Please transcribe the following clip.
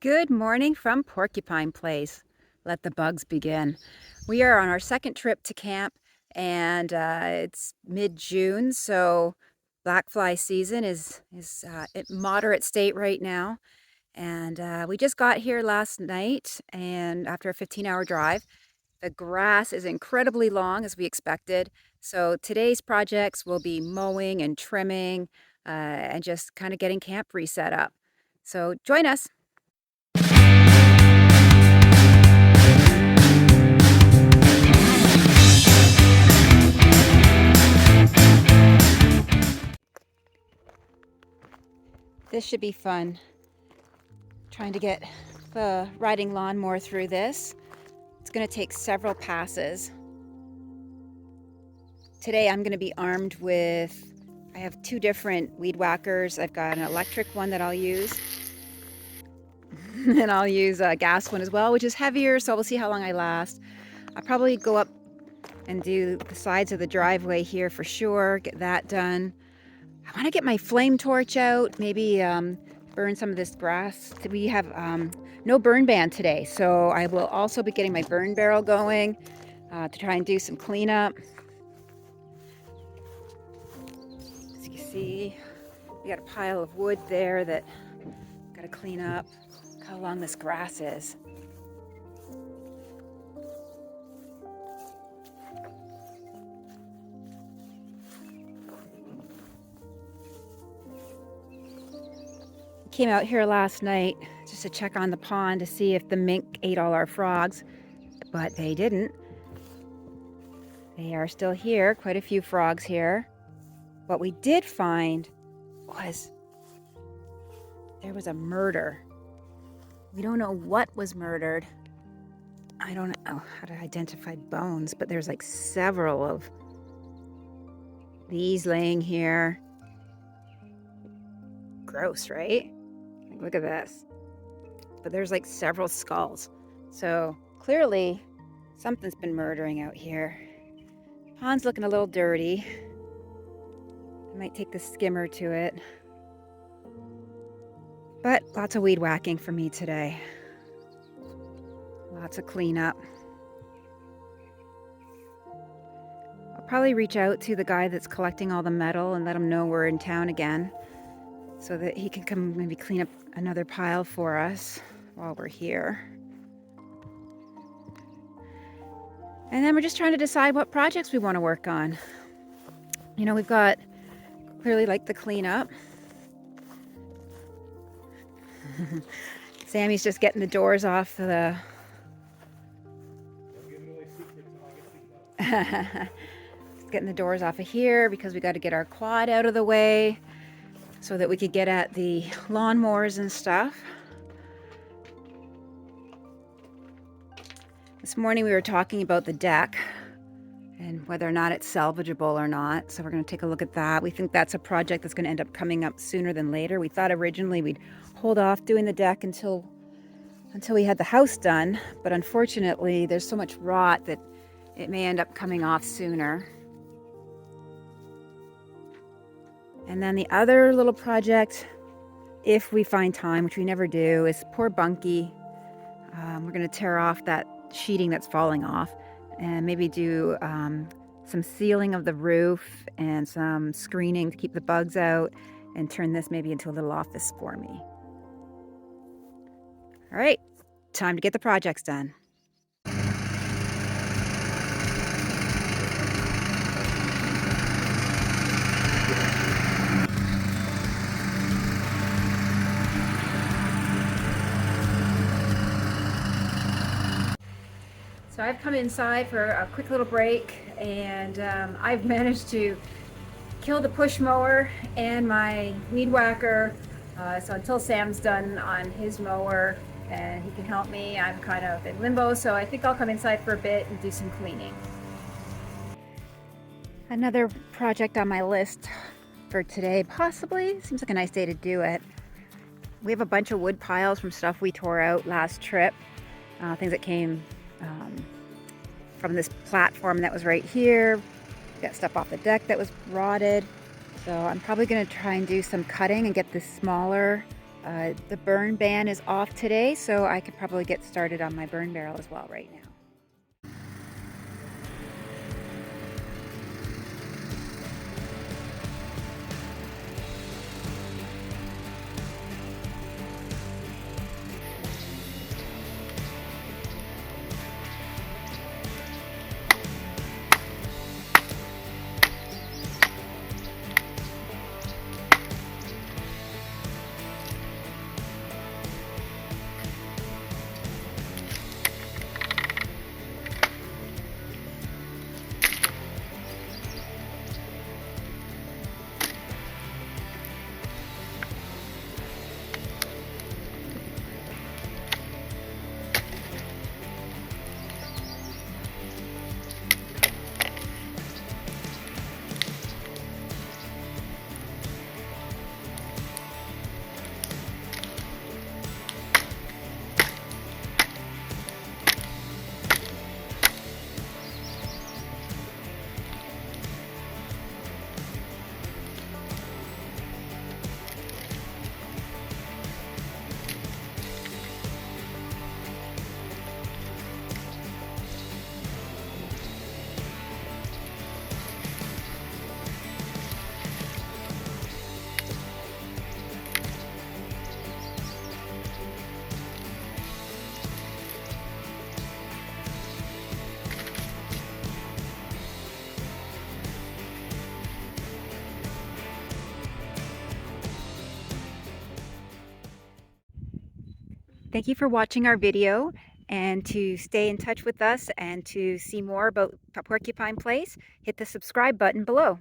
Good morning from Porcupine Place. Let the bugs begin. We are on our second trip to camp, and it's mid-June, so black fly season is at moderate state right now. And we just got here last night, and after a 15-hour drive, the grass is incredibly long as we expected. So today's projects will be mowing and trimming, and just kind of getting camp reset up. So join us. This should be fun. Trying to get the riding lawnmower through this. It's going to take several passes. Today I'm going to be armed with, I have two different weed whackers. I've got an electric one that I'll use. And I'll use a gas one as well, which is heavier, so we'll see how long I last. I'll probably go up and do the sides of the driveway here for sure, get that done. I want to get my flame torch out, maybe burn some of this grass. We have no burn ban today, so I will also be getting my burn barrel going to try and do some cleanup. As you can see, we got a pile of wood there that I've got to clean up. Look how long this grass is. Came out here last night just to check on the pond to see if the mink ate all our frogs, but they didn't. They are still here, quite a few frogs here. What we did find was there was a murder. We don't know what was murdered. I don't know how to identify bones, but there's like several of these laying here. Gross, right? Look at this. But there's like several skulls. So clearly something's been murdering out here. Pond's looking a little dirty. I might take the skimmer to it. But lots of weed whacking for me today. Lots of cleanup. I'll probably reach out to the guy that's collecting all the metal and let him know we're in town again, so that he can come maybe clean up another pile for us while we're here. And then we're just trying to decide what projects we want to work on. You know, we've got clearly like the cleanup. Sammy's just getting the doors off the getting the doors off of here because we got to get our quad out of the way so that we could get at the lawnmowers and stuff. This morning we were talking about the deck and whether or not it's salvageable or not. So we're going to take a look at that. We think that's a project that's going to end up coming up sooner than later. We thought originally we'd hold off doing the deck until we had the house done, but unfortunately there's so much rot that it may end up coming off sooner. And then the other little project, if we find time, which we never do, is poor Bunkee. We're going to tear off that sheeting that's falling off and maybe do some sealing of the roof and some screening to keep the bugs out and turn this maybe into a little office for me. All right, time to get the projects done. So I've come inside for a quick little break, and I've managed to kill the push mower and my weed whacker. So until Sam's done on his mower and he can help me, I'm kind of in limbo. So I think I'll come inside for a bit and do some cleaning. Another project on my list for today, possibly. Seems like a nice day to do it. We have a bunch of wood piles from stuff we tore out last trip. Things that came from this platform that was right here. Got stuff off the deck that was rotted. So I'm probably going to try and do some cutting and get this smaller The burn ban is off today, so I could probably get started on my burn barrel as well right now. Thank you for watching our video, and to stay in touch with us and to see more about Porcupine Place, hit the subscribe button below.